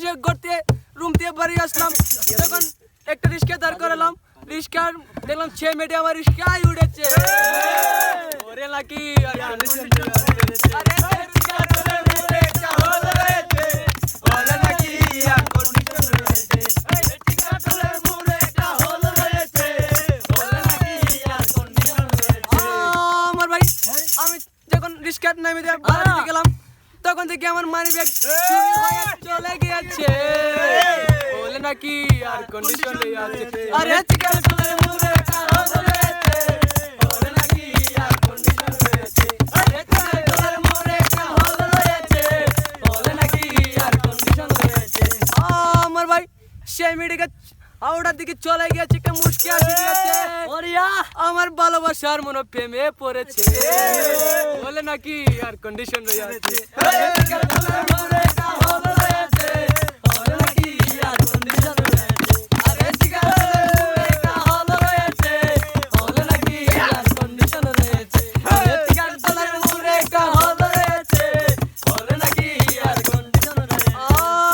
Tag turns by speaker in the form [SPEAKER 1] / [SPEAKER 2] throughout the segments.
[SPEAKER 1] এসে করতে রুম দিয়ে বাড়ি আসলাম, তখন একটা রিস্কা দাঁড় করালাম, রিস্কার দেখলাম 6 মিনিটে আমার রিস্কায় উঠেছে। ওরে নাকি আর কন্ডিশন আরে রিস্কা চলে মোরে একটা হল রয়েছে, ওরে নাকি আর কন্ডিশন রয়েছে, রিস্কা চলে মোরে একটা হল রয়েছে, ওরে নাকি আর কন্ডিশন রয়েছে। আমার ভাই আমি যখন রিস্কা নামে দিয়ে বাড়িতে গেলাম, তখন থেকে আমার মানি ব্যাগ চুরি হয়ে চলে গিয়েছে, বলে নাকি আর কন্ডিশন আছে। আরে চিকা চলে মোরে একটা হল রয়েছে, বলে নাকি আর কন্ডিশন রয়েছে, আরে চিকা চলে মোরে একটা হল রয়েছে, বলে নাকি আর কন্ডিশন রয়েছে। আমার ভাই সেই মেয়েটাকে আউটার দিকে চলে গিয়েছে, একটা মুশকিল আসে গেছে, আমার ভালোবাসার মনে প্রেমে পড়েছে, বলে নাকি আর কন্ডিশন রয়েছে।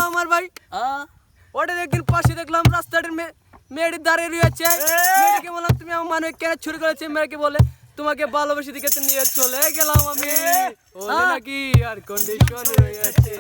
[SPEAKER 1] আমার ভাই ওটা একদিন পাশে দেখলাম রাস্তাটার মেয়েটি দাঁড়িয়ে রয়েছে, মেয়েটাকে বললাম তুমি আমার মানে কেন চুরি করেছে, মেয়েকে বলে তোমাকে ভালোবেসে দিকে নিয়ে চলে গেলাম আমি, বলে নাকি আর কন্ডিশন রয়েছে।